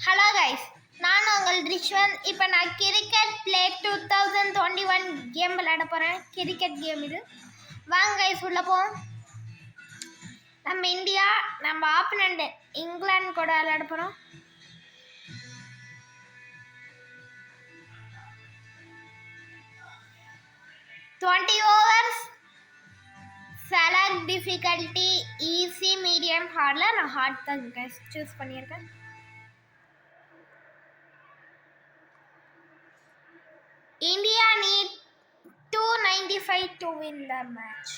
Hello guys, நான் உங்கள் ரிஷ்வந்த். இப்போ நான் கிரிக்கெட் பிளே 2021 கேம் விளையாட போகிறேன். கிரிக்கெட் கேம் இது. வாங்க கைஸ், உள்ள போவோம். நம்ம இந்தியா, நம்ம ஆப்பனண்ட் இங்கிலாந்து கூட விளையாட போகிறோம். overs. Select difficulty easy, medium, hardல நான் ஹார்ட் தான் கைஸ் சூஸ் பண்ணியிருக்கேன். India need 295 to win the match.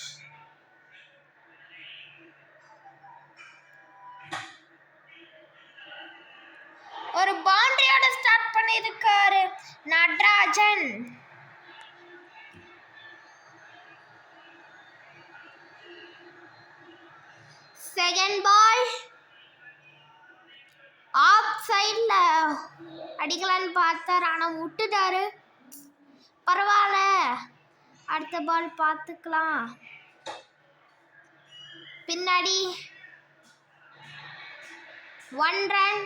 ஒரு பவுண்டரியோட ஸ்டார்ட் பண்ணிருக்காரு நடராஜன். செகண்ட் பால் ஆஃப் சைட்ல அடிக்கலான்னு பார்த்தார், ஆனா விட்டுட்டாரு. பரவாயில்ல, அடுத்த பால் பார்த்துக்கலாம். பின்னாடி 1 ரன்.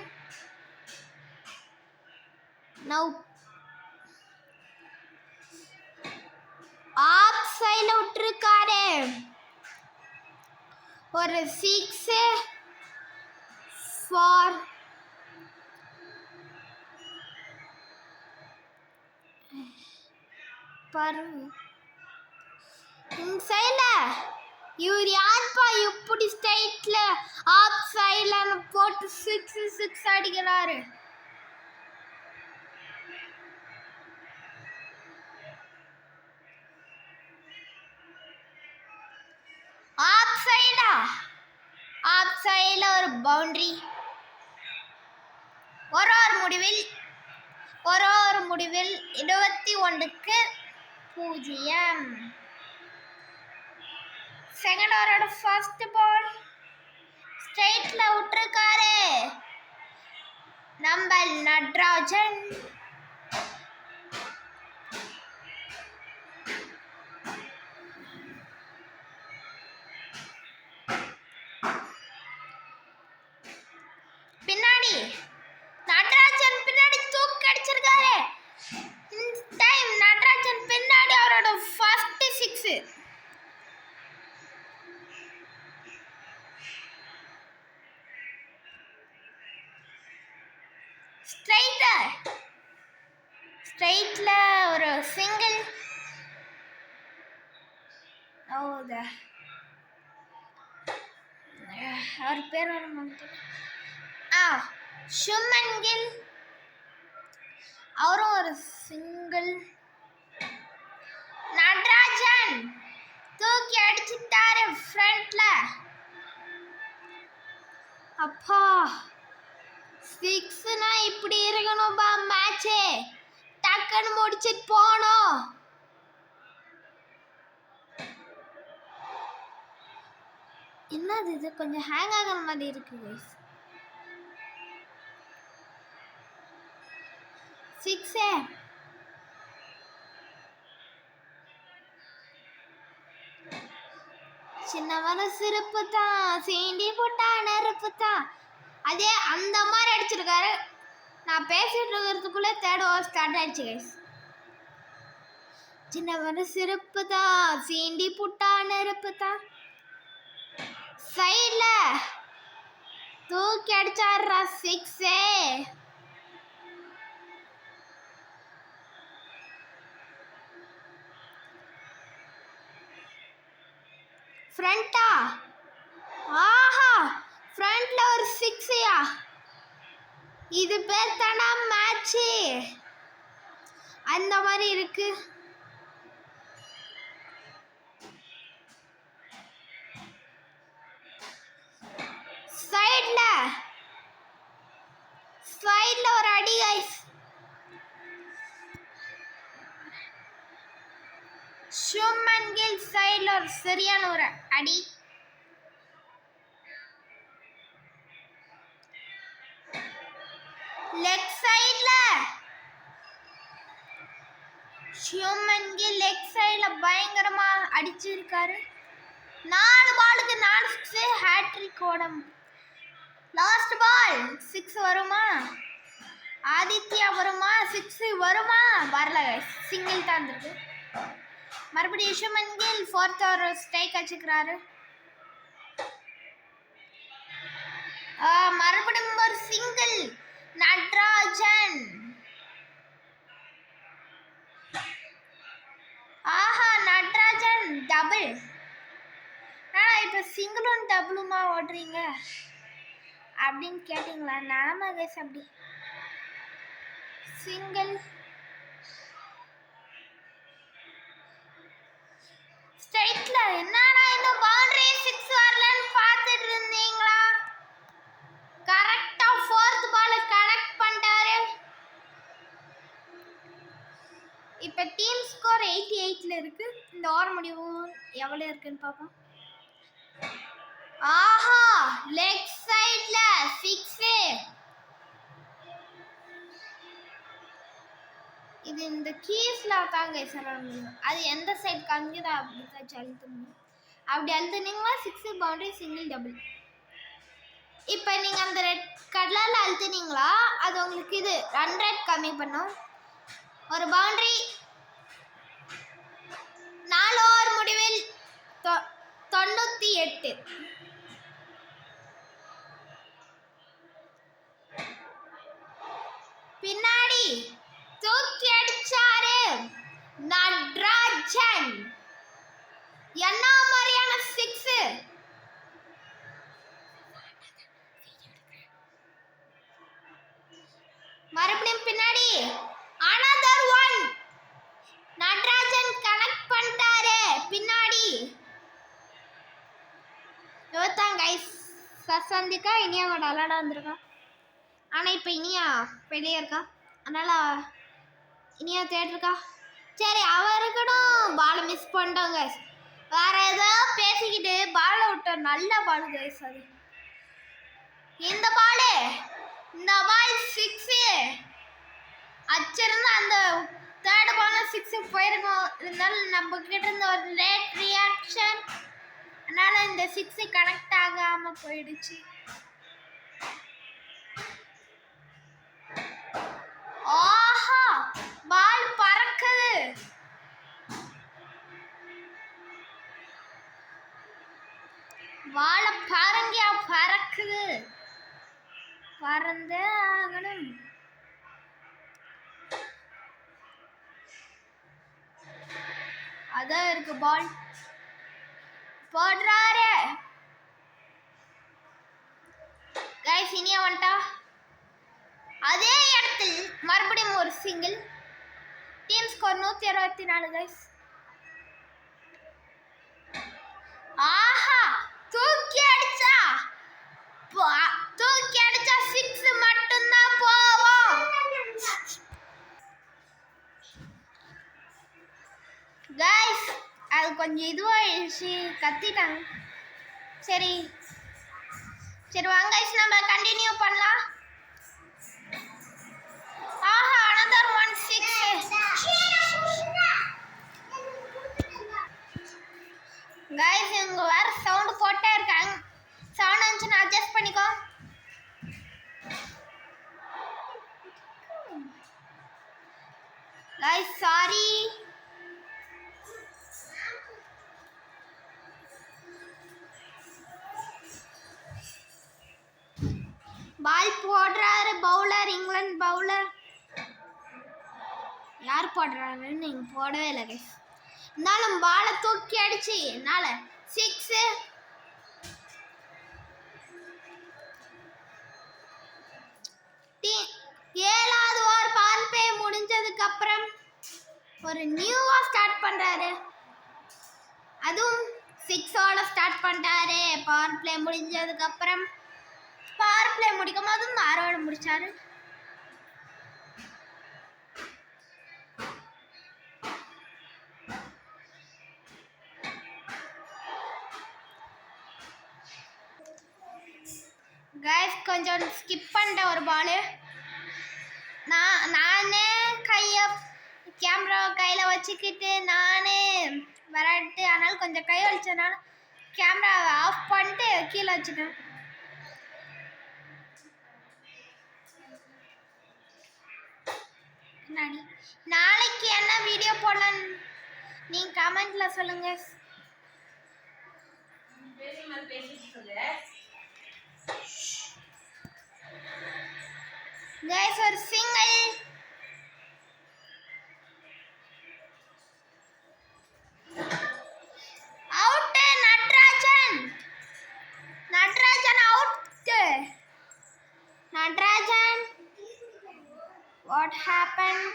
நவ் ஆஃப் சைட்ல விட்டுருக்காரு. ஒரு 6 ஃபார் இன்சைட்ல இவர் யார்ப்பா இப்படி ஸ்ட்ரைட்ல ஆஃப் சைட்ல போட்டு 6 அடிக்கிறாரு. ஆஃப் சைட்ல ஒரு பவுண்டரி. ஒரு முடிவில் 21க்கு 0. செகண்ட் ஓவரோட ஃபர்ஸ்ட் பால் ஸ்ட்ரைட்ல விட்டுருக்காரு நம்ம நடராஜன். பின்னாடி நடராஜன் பின்னாடி தூக்கி அடிச்சிருக்காரு. டைம் நடராஜன் பின்னாடி அவரோட ஃபர்ஸ்ட் 6. ஸ்ட்ரைட்ல ஒரு சிங்கிள். அவர் பேர் வர மாட்டேன். சுமன் கில், அவரும் ஒரு சிங்கிள். நடராஜன் தூக்கி அடிச்சுட்டாரு ஃப்ரண்ட்ல. அப்பா 6னா இப்படி இருக்கணும் பா மேட்ச். டக்குன்னு முடிச்சிட்டு போனோம். என்னது இது, கொஞ்சம் ஹேங் ஆகிற மாதிரி இருக்கு கைஸ். 6 சின்னவன சிறப்பு தான், சீண்டி போட்டா நெருப்பு தான். அதே அந்த மாதிரி அடிச்சிருக்காரு. நான் பேசிட்டு இருக்கிறதுக்குள்ளே தேர்ட் ஓவர் ஸ்டார்ட் ஆயிடுச்சு கைஸ். சின்னவன சிறப்பு தான், சீண்டி போட்டா நெருப்பு தான். சைட்ல தூக்கி அடிச்சாடுறா 6. ஃப்ரண்டா, ஆஹா ஃப்ரண்ட்ல ஒரு 6யா. இது பேர் தானா மேட்ச்? அந்த மாதிரி இருக்கு. சைட்ல ஒரு அடி கைஸ். சுமன் கில் சைட்ல ஒரு சரியான ஒரு அடி. லெக் சைட்ல சுமன் கில் லெக் சைட்ல பயங்கரமா அடிச்சிருக்காரு. 4 பாலுக்கு 4 6 ஹேட்ரிக் ஓடம். லாஸ்ட் பால் 6 வருமா? ஆதித்யா வருமா? 6 வருமா? வரல கைஸ், சிங்கிள் தான் இருக்கு. மறுபடியும் யுஷ்மன் கில் 4th ஒரு ஸ்ட்ரைக் வச்சுக்கிறாரு. மறுபடியும் ஒரு சிங்கிள் நட்ராஜன். ஆஹா, நட்ராஜன் டபுள். இப்ப சிங்கிளும் டபுளுமா ஓடுறீங்க அப்படின்னு கேட்டீங்களா? நிலமை கைஸ் அப்படி. சிங்கிள் ஸ்ட்ரைட்ல என்னடா இன்னும் பவுண்டரி 6 வரலன்னு பார்த்துட்டு இருந்தீங்களா? கரெக்டா 4th பால் கனெக்ட் பண்ணிட்டாரு. இப்ப டீம் ஸ்கோர் 88ல இருக்கு. இந்த ஓவர் முடிவு எவ்வளவு இருக்குன்னு பார்ப்போம். ஆஹா, லெக் சைடுல 6. இது இந்த கீஸ்ல தாங்க சார், அது எந்த சைடு கங்குதா அப்படி தான் அழுத்தணும். அப்படி அழுத்துனீங்கன்னா 6 பவுண்டரி, சிங்கிள் டபுள். இப்போ நீங்க அந்த ரெட் கலர்ல அழுத்துனீங்களா, அது உங்களுக்கு இது 100 கம்மி பண்ணும். ஒரு பவுண்டரி 4 ஓவர் முடிவில் 98. பின்னாடி தூக்கி அடிச்சாரு நட்ராஜன். என்ன மாதிரியான 6? மறுபடியும் பின்னாடி another one. நட்ராஜன் கனெக்ட் பண்ணிட்டாரு பின்னாடி. இவதான் கைஸ் சசந்திக்கா இனியாவோட அலடா வந்திருக்கா. ஆனா இப்ப இனியா வெளியே இருக்கா, அதனால இனியா தேடிருக்கா. சரி, அவருக்கடும் பாலை மிஸ் பண்ணிட்டோங்க. வேற ஏதோ பேசிக்கிட்டு பாலை விட்ட நல்ல பால் கைஸ். அது இந்த பால் 6 அச்சிருந்தா அந்த தேர்ட் பால் 6 போயிருக்கும். இருந்தாலும் நம்ம கிட்ட இருந்த ஒரு லேட் ரியாக்ஷன், அதனால இந்த 6 கனெக்ட் ஆகாம போயிடுச்சு. ஆஹா, பால் பறக்குது. வாழ பாருங்க, பறக்குது. பறந்தே ஆகணும். அதான் இருக்கு பால். போடுறாரு கைஸ். இனியா வந்துட்டா. அதே இடத்தில் மறுபடியும் ஒரு சிங்கிள். Team score 164 guys. ஆஹா, தூக்கி அடிச்சா 6 மட்டும்தான் போவோம் கைஸ். அது கொஞ்சம் இதுவாயிடுச்சு, கத்திட்டாங்க. சரி சரி வாங்க கைஸ், நம்ம கண்டினியூ பண்ணலாம். ஆஹா, another 6. கைஸ் இவங்க வேற சவுண்ட் போட்டே இருக்காங்க. சவுண்ட் வந்துச்சுன்னா அட்ஜஸ்ட் பண்ணிக்கோ. Guys sorry. பால் போடுறாரு பவுலர், இங்கிலாந்து பவுலர். யார் போடுறாருன்னு நீங்க போடவே இல்லை கைஸ். இருந்தாலும் பாலை தூக்கி அடிச்சு என்னால 6. ஏழாவது ஓவர் பவர் பிளே முடிஞ்சதுக்கு அப்புறம் ஒரு நியூவா ஸ்டார்ட் பண்றாரு. அதுவும் 6ஓட ஸ்டார்ட் பண்ணிட்டாரு. பவர் பிளே முடிஞ்சதுக்கு அப்புறம் பவர் பிளே முடிக்கும் போதும் 6ஓட முடிச்சாரு. கைஸ் கொஞ்சம் ஸ்கிப் பண்ணிட்ட ஒரு பால். நானே கேமரா கையில் வச்சுக்கிட்டு நானே விளையாட்டு, அதனால கொஞ்சம் கை வலிச்சதுனால கேமரா ஆஃப் பண்ணிட்டு கீழே வச்சுட்டேன். பின்னாடி. நாளைக்கு என்ன வீடியோ போடலாம் நீங்க கமெண்ட்ல சொல்லுங்க. கைஸ் ஒரு single out. Natarajan out. Natarajan what happened?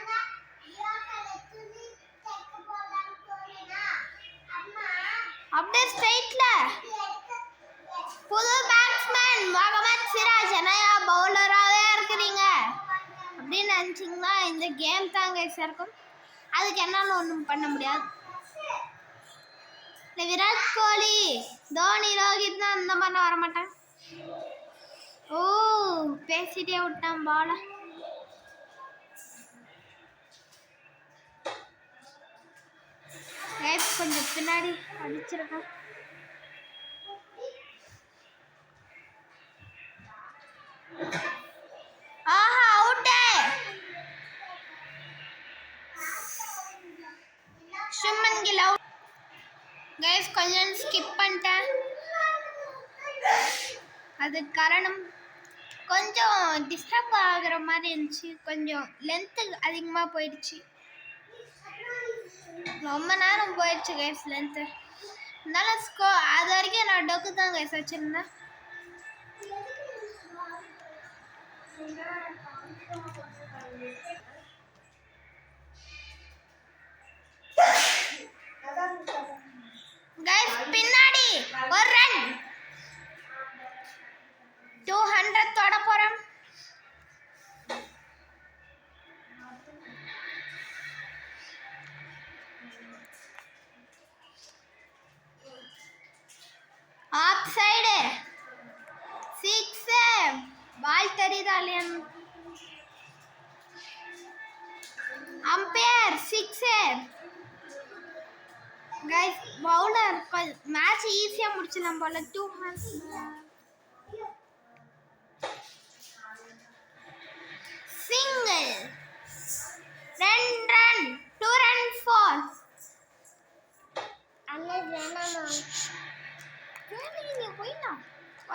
அப்படியே ஸ்ட்ரைட்ல புது பேட்ஸ்மேன் முகமது சிராஜ் என்னையா பவுலராகவே இருக்கிறீங்க அப்படின்னு நினச்சிங்கன்னா இந்த கேம் தாங்க இருக்கும். அதுக்கு என்னால் ஒன்றும் பண்ண முடியாது. இந்த விராட் கோலி தோனி ரோஹித் தான் அந்த மாதிரிலாம் வரமாட்டேன். ஓ பேசிட்டே விட்டான் பால. கொஞ்சம் பின்னாடி அடிச்சிருக்கேன். ஆஹா அவுட்டே. சுமன் கில் அவுட். கைஸ் கொஞ்சம் ஸ்கிப் பண்ணிட்டேன். அதுக்கு காரணம் கொஞ்சம் டிஸ்டர்ப் ஆகுற மாதிரி இருந்துச்சு. கொஞ்சம் லென்த்து அதிகமாக போயிடுச்சு. ரொம்ப நேரம் போயிடுச்சு கைஸ் லென்த்து. இருந்தாலும் அது வரைக்கும் நான் டொக்கு தான் கைஸ் வச்சுருந்தேன். கைஸ் பின்னாடி ஒரு ரன் 200 தொட போறோம். ஆப் சைடு 6 பால் தெரியுதா இல்லையா? அம்பையர் 6. கைஸ் பவுலர் மேட்ச் ஈஸியா முடிச்சலாம் போல. 200 சிங்கிள் 2 ரன் 2 ரன் 4. அங்க வேணாமா வேணீங்க போய்னா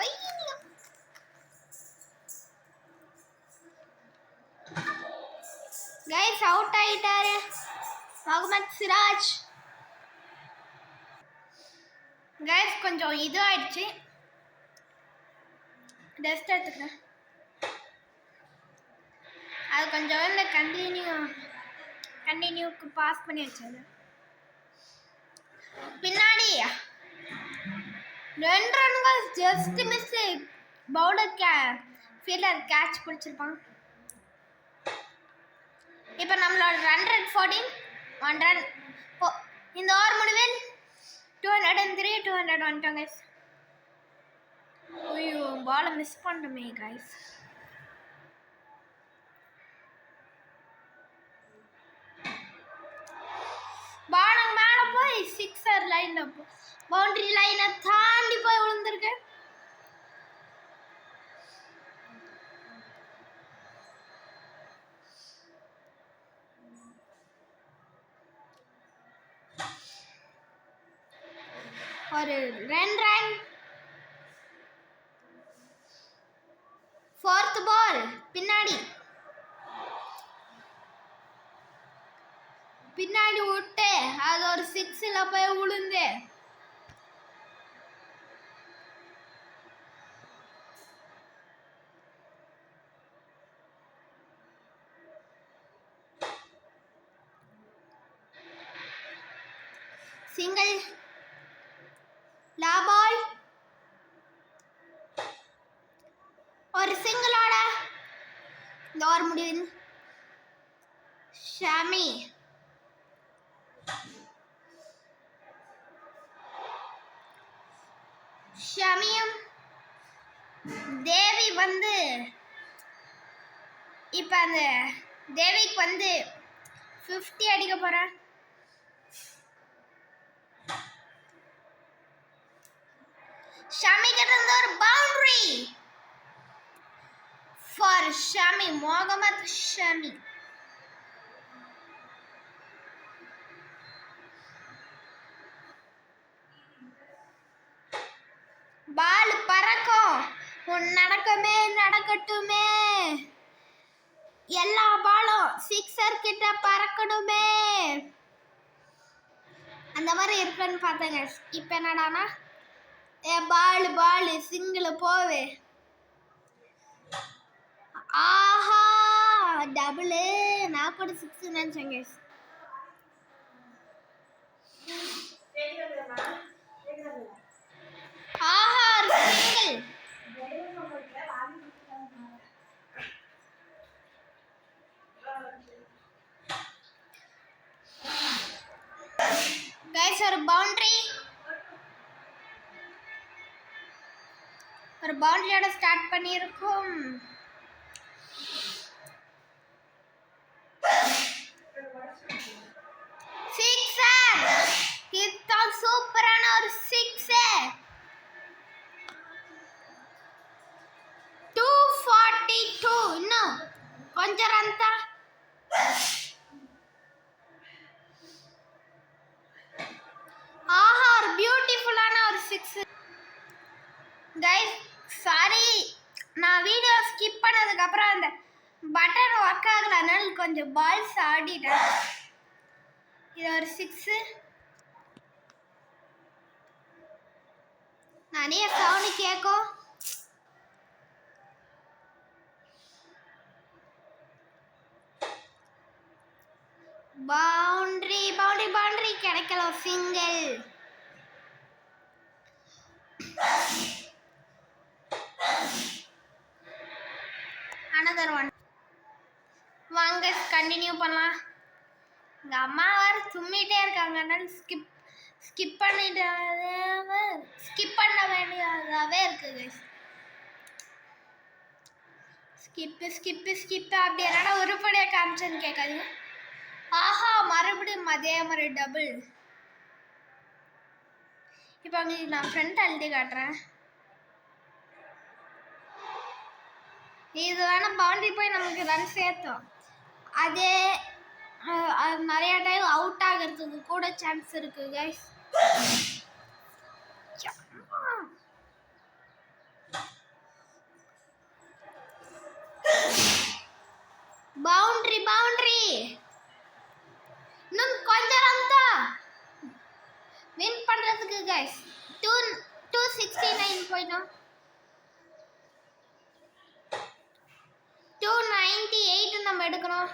ஐயோ. கைஸ் அவுட் ஆயிட்டாரு முகமது சிராஜ். கைஸ் கொஞ்சம் இது ஆயிடுச்சு. டெஸ்ட் எடுத்துக்கிறேன். அது கொஞ்சம் இந்த கண்டினியூக்கு பாஸ் பண்ணி வச்சது. பின்னாடி 2 ரன்கள் just miss. Bowler fielder catch பிடிச்சிருப்பான். இப்போ நம்மளோட ரன் ரேட் 14. 1 ரன். இந்த ஓவர் முடிவில் 203 200 வந்துட்டோம் கைஸ். ஐயோ பாலை மிஸ் பண்ணிட்டோமே கைஸ். பாலுக்கு மேலே போய் 6 லைன்ல பவுண்டரி லைனை தாண்டி போய் விழுந்திருக்கு. ஒரு 2 ரன். 4th பால் பின்னாடி விட்டு அது ஒரு 6ல போய் விழுந்து சிங்கிள் லா பால். ஒரு சிங்கிளோட இந்த ஓவர் முடிவில் ஷமியும் தேவி வந்து இப்ப அந்த தேவிக்கு வந்து 50 அடிக்க போறேன். ஷமிக்கு இருந்த ஒரு பவுண்டரி ஃபார் ஷமி. முகமது ஷமி எல்லா பாலும் சிக்ஸர் கிட்ட பறக்கணுமே, அந்த மாதிரி இருக்குன்னு பார்த்தேங்க. இப்போ என்னடானா பால் சிங்கிள் போவே, ஆஹா டபுள், நான் கூட 6 நினைச்சேங்க. ஆஹா சிங்கிள், கைஸ் ஒரு பவுண்டரியோட ஸ்டார்ட் பண்ணியிருக்கோம். சிக்ஸர், இதுதான் சூப்பரான ஒரு சிக்ஸர். 242, இன்னும் கொஞ்சம் ரன் தான். ஆஹா ஒரு பியூட்டிஃபுல்லான ஒரு சிக்ஸ். கைஸ் சாரி, நான் வீடியோ ஸ்கிப் பண்ணதுக்கு அப்புறம் அந்த பட்டன் ஒர்க் ஆகல, அதனால கொஞ்சம் பால்ஸ் ஆடிட்டேன். இது ஒரு 6. நிறைய சவுண்ட் கேட்கும். பவுண்டரி கிடைக்கல, சிங்கிள். another one. வாங்க கண்டினியூ பண்ணலாம். எங்கள் அம்மா வேறு தும்மிட்டே இருக்காங்க, அதனால ஸ்கிப் பண்ண வேண்டியதாகவே இருக்குது. ஸ்கிப்பு அப்படி என்னடா உருப்படியாக காமிச்சேன்னு கேட்காது. ஆஹா மறுபடியும் அதே மாதிரி டபுள். இப்போ உங்களுக்கு நான் ஃப்ரண்ட் அழுத்தி காட்டுறேன். இது வேணா பவுண்டரி போய் நமக்கு ரன் சேர்த்தோம். அதே நிறைய டைம் அவுட் ஆகிறதுக்கு கூட சான்ஸ் இருக்கு கைஸ். பவுண்டரி இன்னும் கொஞ்சம் ரன் தான் வின் பண்றதுக்கு கைஸ். 269 போயிட்டோம். 298 நம்ம எடுக்கணும்.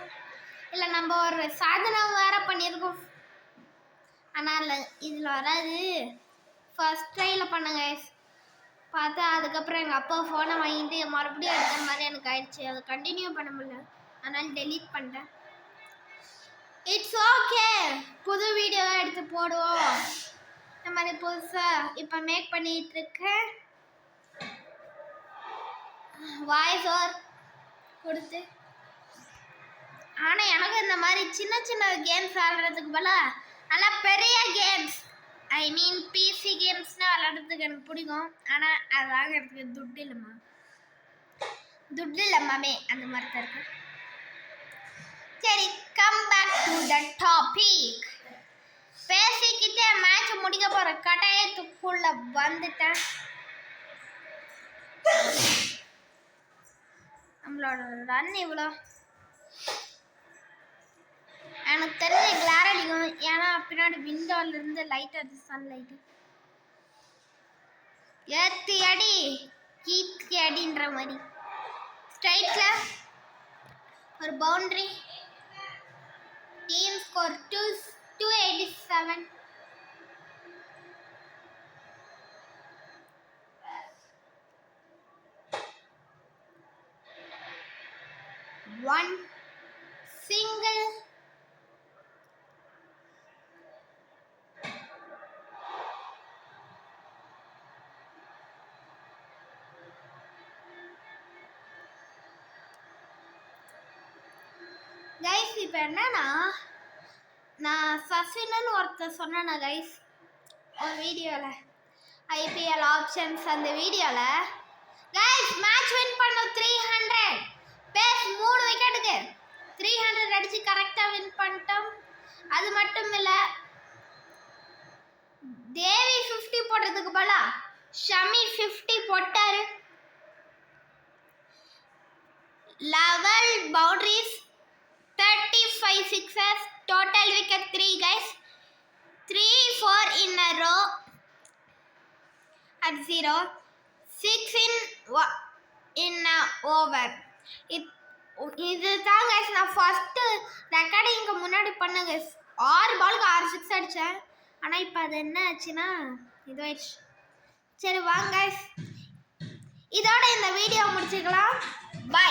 இல்லை நம்ம ஒரு சாதனை வேற பண்ணியிருக்கோம், ஆனால் இதில் வராது. ஃபர்ஸ்ட் ட்ரையில் பண்ணுங்க பார்த்தா, அதுக்கப்புறம் எங்கள் அப்பா ஃபோனை வாங்கிட்டு மறுபடியும் எடுக்கிற மாதிரி எனக்கு ஆயிடுச்சு. அதை கண்டினியூ பண்ண முடியல, அதனால் டெலீட் பண்ணிட்டேன். இட்ஸ் ஓகே, புது வீடியோவாக எடுத்து போடுவோம். இந்த மாதிரி புதுசாக இப்போ மேக் பண்ணிகிட்டு இருக்கேன். வாய்ஸ் ஓவர் கொடுத்து. ஆனால் எனக்கு இந்த மாதிரி சின்ன சின்ன கேம்ஸ் விளாடுறதுக்கு பதிலாக நல்லா பெரிய கேம்ஸ், ஐ மீன் பிசி கேம்ஸ்னால் விளாடுறதுக்கு எனக்கு பிடிக்கும். ஆனால் அது வாங்கிறதுக்கு துட்டு இல்லைம்மாமே, அந்த மாதிரி தான் இருக்கு. சரி, come back to the topic. பேசிக்கிட்டே மேட்ச் முடிக்க போகிற கட்டாயத்துக்குள்ள வந்துட்டேன். நம்மளோட ரன் இவ்வளோ எனக்கு தெரிஞ்ச கிளார் அடிக்கும், ஏன்னா பின்னாடி விண்டோல இருந்து லைட் அது சன்லைட்டு ஏத்தி அடி கீத்தி அடின்ற மாதிரி. ஸ்ட்ரைட்ல ஒரு boundary. Team score 287. One single. Guys இப்போ என்னன்னா, நான் சசினன்னு ஒருத்தர் சொன்னேன்னா கைஸ் ஒரு வீடியோவில், ஐபிஎல் ஆப்ஷன்ஸ் அந்த வீடியோவில். கைஸ் மேட்ச் வின் பண்ணோம் 300 பேஸ் 3 விக்கெட்டுக்கு 300 அடிச்சு கரெக்டாக வின் பண்ணிட்டோம். அது மட்டும் இல்லை, தேவி 50 போடுறதுக்கு போல ஷமி 50 போட்டாரு. 11 boundaries, 35 sixes, total wicket 3 guys. 3-4 in a row at 0, 6 in a over. இதுதான் guys நான் ஃபர்ஸ்ட் ரெக்கார்டிங்க்கு முன்னாடி பண்ண guys 6 பாலுக்கு 6 சிக்ஸ் அடிச்சேன். ஆனா இப்போ அது என்ன ஆச்சுன்னா இதுவாயிடுச்சு. சரி வாங்க guys, இதோட இந்த வீடியோ முடிச்சுக்கலாம். பை.